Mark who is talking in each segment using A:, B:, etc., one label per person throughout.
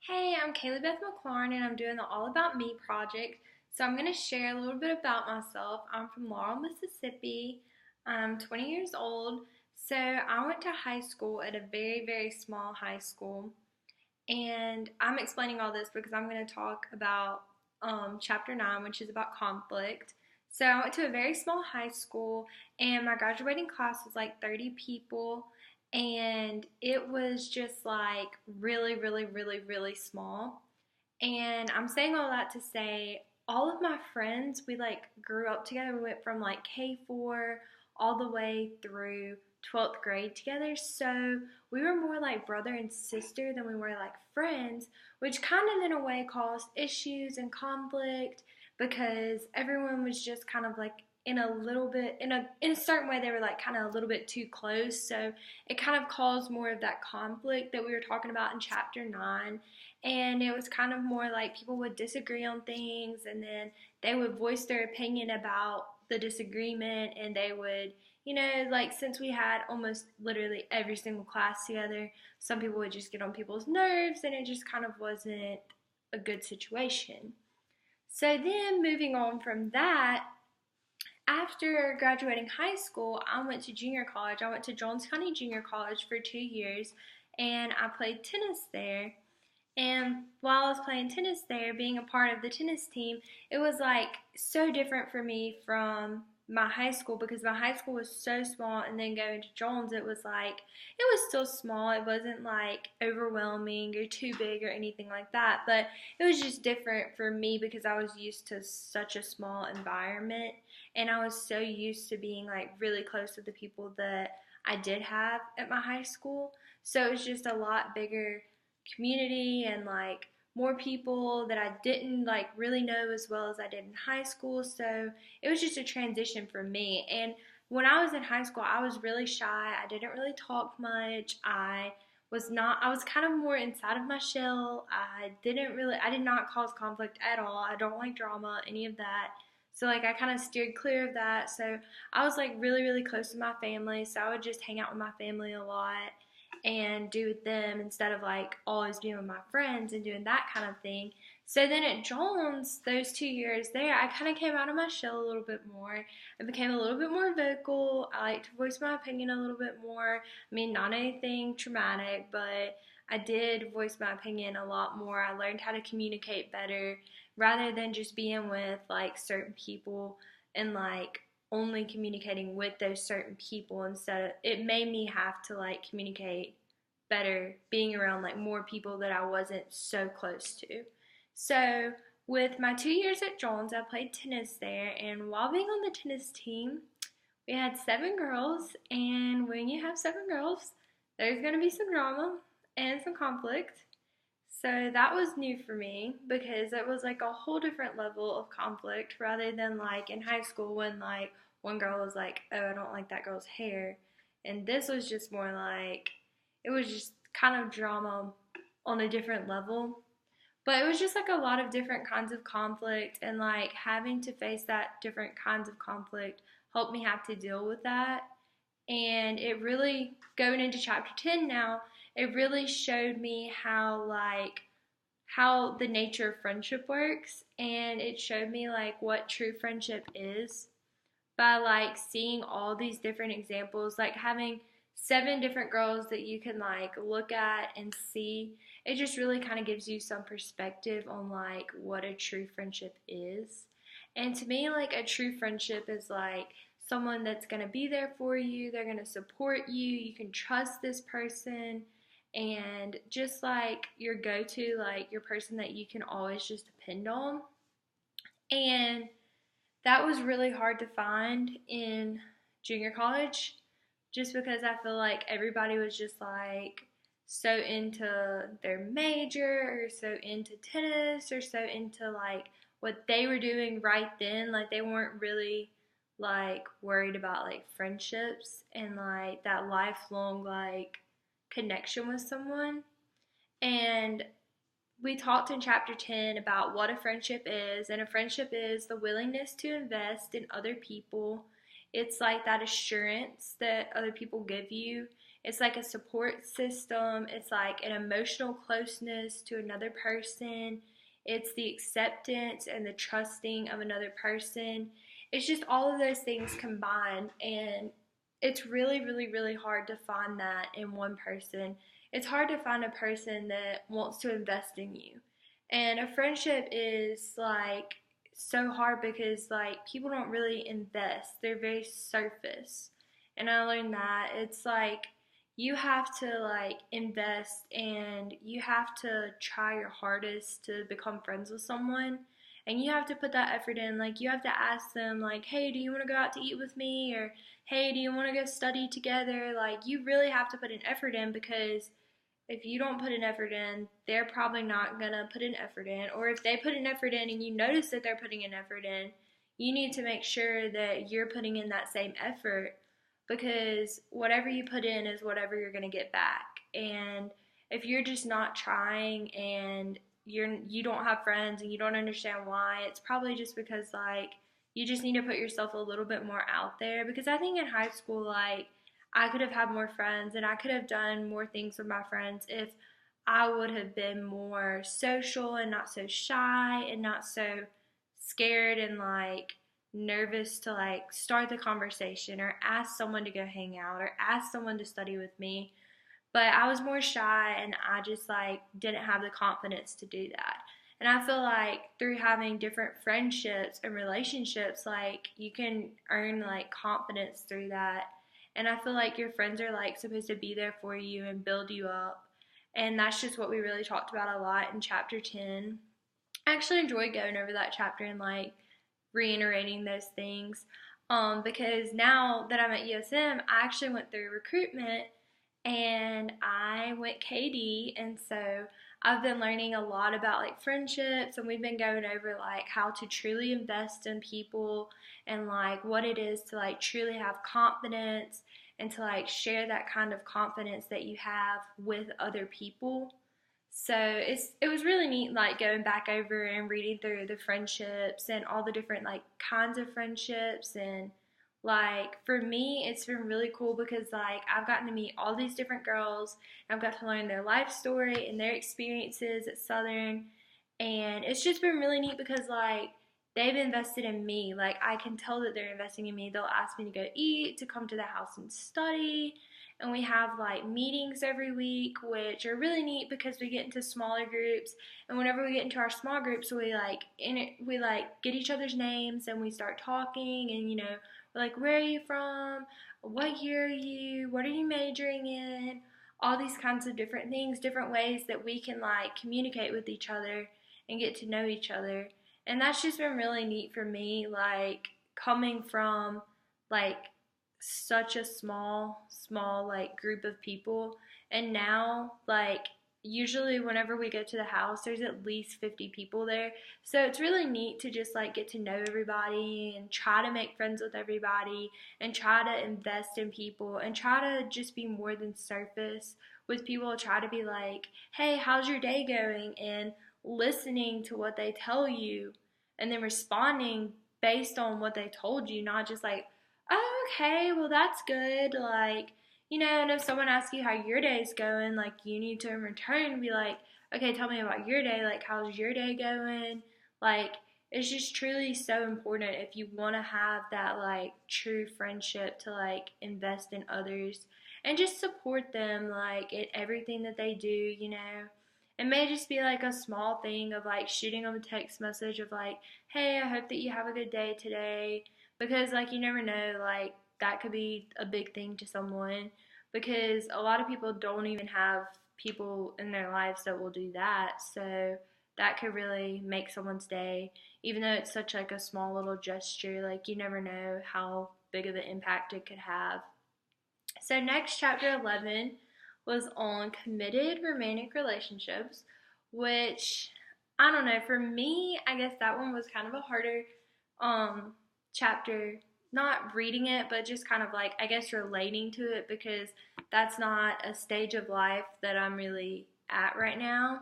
A: Hey, I'm Kaylee Beth McLaurin and I'm doing the All About Me project. So I'm going to share a little bit about myself. I'm from Laurel, Mississippi. I'm 20 years old. So I went to high school at a very, very small high school. And I'm explaining all this because I'm going to talk about chapter 9, which is about conflict. So I went to a very small high school, and my graduating class was like 30 people, and it was just like really, really, really, really small. And I'm saying all that to say all of my friends, we like grew up together. We went from like K4 all the way through 12th grade together. So we were more like brother and sister than we were like friends, which kind of in a way caused issues and conflict because everyone was just kind of like in a little bit in a certain way they were like kind of a little bit too close. So it kind of caused more of that conflict that we were talking about in chapter 9, and it was kind of more like people would disagree on things and then they would voice their opinion about the disagreement, and they would, like, since we had almost literally every single class together, some people would just get on people's nerves and it just kind of wasn't a good situation. So then moving on from that, after graduating high school, I went to junior college. I went to Jones County Junior College for 2 years, and I played tennis there. And while I was playing tennis there, being a part of the tennis team, it was like so different for me from my high school because my high school was so small, and then going to Jones, it was like, it was still small. It wasn't like overwhelming or too big or anything like that, but it was just different for me because I was used to such a small environment, and I was so used to being like really close to the people that I did have at my high school. So it was just a lot bigger community and like more people that I didn't like really know as well as I did in high school. So it was just a transition for me. And when I was in high school, I was really shy. I didn't really talk much. I was kind of more inside of my shell. I did not cause conflict at all. I don't like drama, any of that. So like I kind of steered clear of that. So I was like really, really close to my family. So I would just hang out with my family a lot and do with them instead of like always being with my friends and doing that kind of thing. So then at Jones, those 2 years there, I kind of came out of my shell a little bit more. I became a little bit more vocal. I like to voice my opinion a little bit more. I mean, not anything traumatic, but I did voice my opinion a lot more. I learned how to communicate better rather than just being with like certain people and like only communicating with those certain people. Instead of, it made me have to like communicate better being around like more people that I wasn't so close to. So with my 2 years at Jones, I played tennis there, and while being on the tennis team, we had 7 girls, and when you have 7 girls, there's going to be some drama and some conflict. So that was new for me because it was like a whole different level of conflict rather than like in high school when like one girl was like, "Oh, I don't like that girl's hair." And this was just more like, it was just kind of drama on a different level. But it was just like a lot of different kinds of conflict, and like having to face that different kinds of conflict helped me have to deal with that. And it really, going into chapter 10 now, it really showed me how the nature of friendship works, and it showed me like what true friendship is by like seeing all these different examples, like having 7 different girls that you can like look at and see. It just really kind of gives you some perspective on like what a true friendship is. And to me, like a true friendship is like someone that's going to be there for you, they're going to support you, you can trust this person, and just like your go-to, like your person that you can always just depend on. And that was really hard to find in junior college just because I feel like everybody was just like so into their major or so into tennis or so into like what they were doing right then. Like they weren't really like worried about like friendships and like that lifelong like connection with someone. And we talked in chapter 10 about what a friendship is, and a friendship is the willingness to invest in other people. It's like that assurance that other people give you. It's like a support system. It's like an emotional closeness to another person. It's the acceptance and the trusting of another person. It's just all of those things combined, and it's really, really, really hard to find that in one person. It's hard to find a person that wants to invest in you. And a friendship is like so hard because like people don't really invest. They're very surface. And I learned that it's like you have to like invest and you have to try your hardest to become friends with someone, and you have to put that effort in. Like you have to ask them like, hey, do you want to go out to eat with me, or hey, do you want to go study together? Like you really have to put an effort in, because if you don't put an effort in, they're probably not gonna put an effort in. Or if they put an effort in and you notice that they're putting an effort in, you need to make sure that you're putting in that same effort, because whatever you put in is whatever you're gonna get back. And if you're just not trying and you don't have friends and you don't understand why, it's probably just because like you just need to put yourself a little bit more out there. Because I think in high school, like I could have had more friends and I could have done more things with my friends if I would have been more social and not so shy and not so scared and like nervous to like start the conversation or ask someone to go hang out or ask someone to study with me. But I was more shy and I just like didn't have the confidence to do that. And I feel like through having different friendships and relationships, like you can earn like confidence through that. And I feel like your friends are like supposed to be there for you and build you up. And that's just what we really talked about a lot in chapter 10. I actually enjoyed going over that chapter and like reiterating those things. Because now that I'm at USM, I actually went through recruitment and I went KD, and so I've been learning a lot about like friendships, and we've been going over like how to truly invest in people and like what it is to like truly have confidence and to like share that kind of confidence that you have with other people. So it was really neat like going back over and reading through the friendships and all the different like kinds of friendships. And like for me it's been really cool because like I've gotten to meet all these different girls and I've got to learn their life story and their experiences at Southern. And it's just been really neat because like they've invested in me. Like I can tell that they're investing in me. They'll ask me to go eat, to come to the house and study. And we have like meetings every week, which are really neat because we get into smaller groups. And whenever we get into our small groups, we like get each other's names and we start talking. And we're like, where are you from? What year are you? What are you majoring in? All these kinds of different things, different ways that we can like communicate with each other and get to know each other. And that's just been really neat for me, like coming from like such a small like group of people. And now like usually whenever we go to the house there's at least 50 people there. So it's really neat to just like get to know everybody and try to make friends with everybody and try to invest in people and try to just be more than surface with people. Try to be like, hey, how's your day going? And listening to what they tell you and then responding based on what they told you, not just like, oh, okay, well, that's good. Like, and if someone asks you how your day's going, like, you need to in return be like, okay, tell me about your day. Like, how's your day going? Like, it's just truly so important if you want to have that, like, true friendship to, like, invest in others and just support them, like, in everything that they do. It may just be like a small thing of like shooting them a text message of like, hey, I hope that you have a good day today. Because like you never know, like that could be a big thing to someone, because a lot of people don't even have people in their lives that will do that. So that could really make someone's day, even though it's such like a small little gesture. Like you never know how big of an impact it could have. So next, chapter 11 was on committed romantic relationships, which I don't know, for me, I guess that one was kind of a harder um chapter, not reading it, but just kind of like I guess relating to it, because that's not a stage of life that I'm really at right now.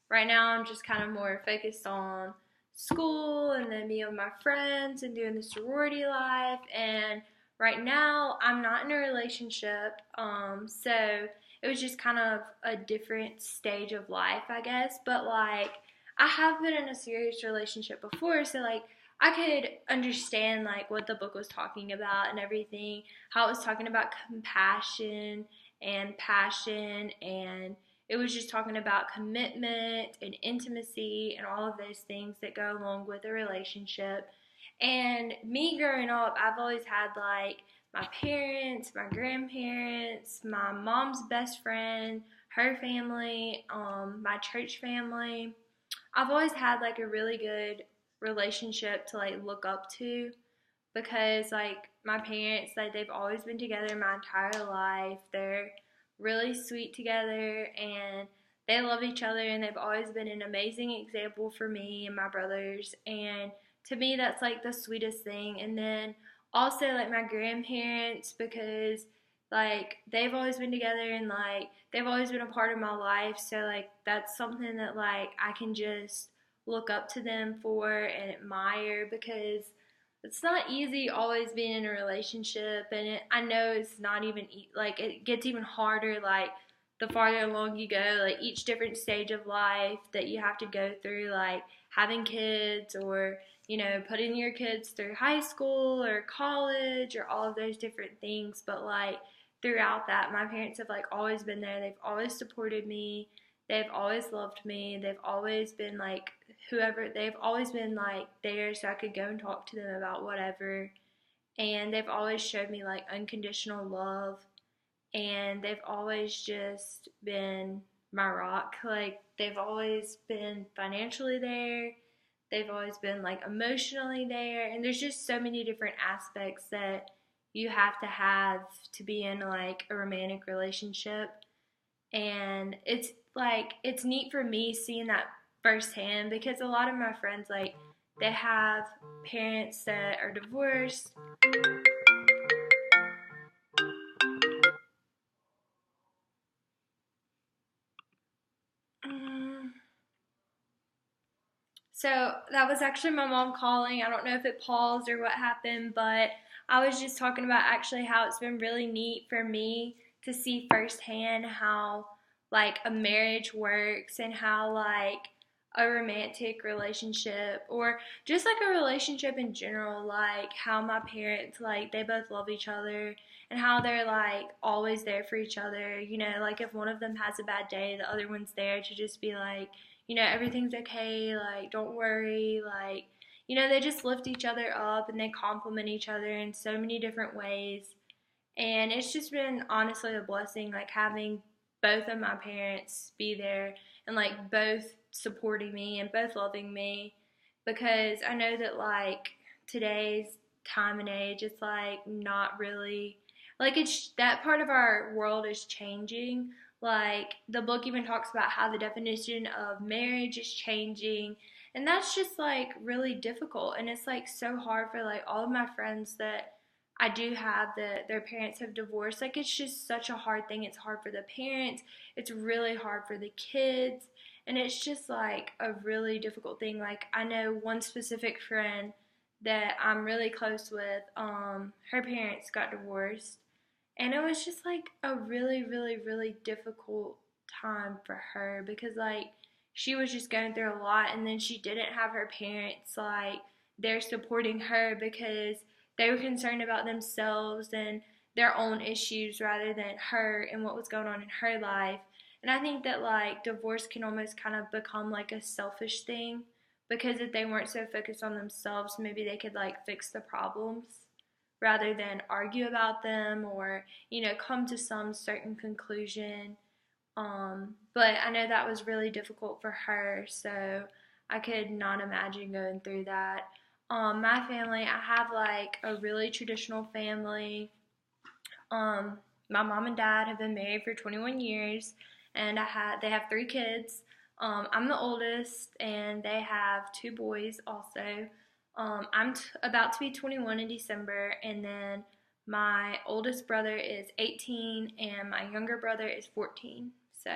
A: Right now I'm just kind of more focused on school and then being with my friends and doing the sorority life. And right now I'm not in a relationship, so it was just kind of a different stage of life, I guess. But like, I have been in a serious relationship before, so like, I could understand like what the book was talking about and everything, how it was talking about compassion and passion, and it was just talking about commitment and intimacy and all of those things that go along with a relationship. And me growing up, I've always had like my parents, my grandparents, my mom's best friend, her family, my church family. I've always had like a really good relationship to like look up to, because like my parents, like they've always been together my entire life. They're really sweet together and they love each other, and they've always been an amazing example for me and my brothers. And to me that's like the sweetest thing. And then also like my grandparents, because like they've always been together and like they've always been a part of my life. So like that's something that like I can just look up to them for and admire, because it's not easy always being in a relationship. And I know it's not even like it gets even harder like the farther along you go, like each different stage of life that you have to go through, like having kids, or putting your kids through high school or college or all of those different things. But like throughout that, my parents have like always been there. They've always supported me. They've always loved me. They've always been like whoever, they've always been like there so I could go and talk to them about whatever. And they've always showed me like unconditional love, and they've always just been my rock. Like they've always been financially there. They've always been like emotionally there. And there's just so many different aspects that you have to be in like a romantic relationship. And it's like it's neat for me seeing that firsthand, because a lot of my friends, like they have parents that are divorced. So that was actually my mom calling. I don't know if it paused or what happened, but I was just talking about actually how it's been really neat for me to see firsthand how like a marriage works, and how like a romantic relationship, or just like a relationship in general, like how my parents, like they both love each other, and how they're like always there for each other. Like if one of them has a bad day, the other one's there to just be like, everything's okay, like, don't worry, like, they just lift each other up and they compliment each other in so many different ways. And it's just been honestly a blessing, like, having both of my parents be there and, like, both supporting me and both loving me, because I know that, like, today's time and age, it's, like, not really, like, it's that part of our world is changing. Like, the book even talks about how the definition of marriage is changing, and that's just like really difficult. And it's like so hard for like all of my friends that I do have that their parents have divorced. Like, it's just such a hard thing. It's hard for the parents, it's really hard for the kids, and it's just like a really difficult thing. Like, I know one specific friend that I'm really close with, her parents got divorced, and it was just like a really, really, really difficult time for her, because like she was just going through a lot, and then she didn't have her parents like they're supporting her, because they were concerned about themselves and their own issues rather than her and what was going on in her life. And I think that like divorce can almost kind of become like a selfish thing, because if they weren't so focused on themselves, maybe they could like fix the problems rather than argue about them, or come to some certain conclusion. But I know that was really difficult for her, so I could not imagine going through that. My family, I have like a really traditional family. My mom and dad have been married for 21 years, and they have 3 kids. I'm the oldest, and they have 2 boys also. I'm about to be 21 in December, and then my oldest brother is 18, and my younger brother is 14. So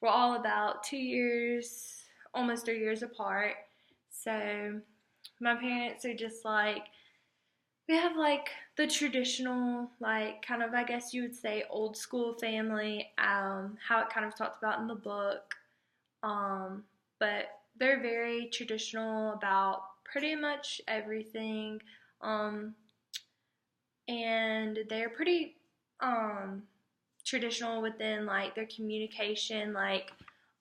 A: we're all about 2 years, almost 3 years apart. So my parents are just like we have like the traditional, like kind of, I guess you would say, old school family, how it kind of talked about in the book. Um, but they're very traditional about pretty much everything. Um, and they're pretty traditional within like their communication. Like,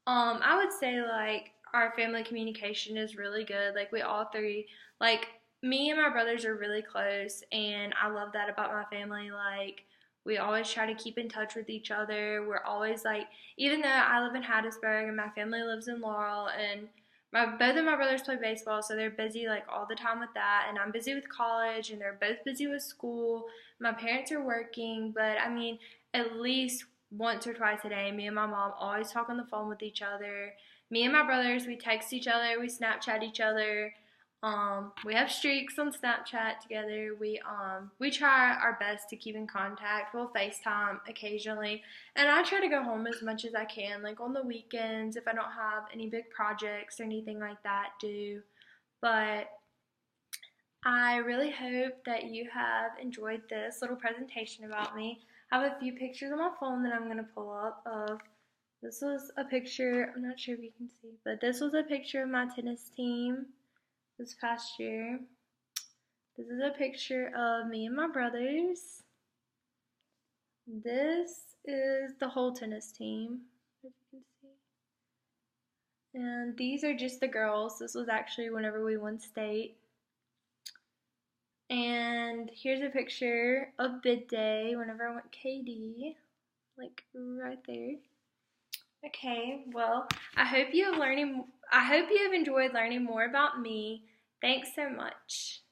A: I would say like our family communication is really good. Like we all three, like me and my brothers are really close, and I love that about my family. Like we always try to keep in touch with each other. We're always like, even though I live in Hattiesburg and my family lives in Laurel, and both of my brothers play baseball, so they're busy like all the time with that, and I'm busy with college, and they're both busy with school. My parents are working, but I mean, at least once or twice a day, me and my mom always talk on the phone with each other. Me and my brothers, we text each other, we Snapchat each other. We have streaks on Snapchat together. We try our best to keep in contact. We'll FaceTime occasionally, and I try to go home as much as I can, like on the weekends if I don't have any big projects or anything like that due. But I really hope that you have enjoyed this little presentation about me. I have a few pictures on my phone that I'm going to pull up of. This was a picture, I'm not sure if you can see, but this was a picture of my tennis team this past year. This is a picture of me and my brothers. This is the whole tennis team, if you can see. And these are just the girls. This was actually whenever we won state. And here's a picture of bid day whenever I went KD, like right there. Okay, well, I hope you have enjoyed learning more about me. Thanks so much.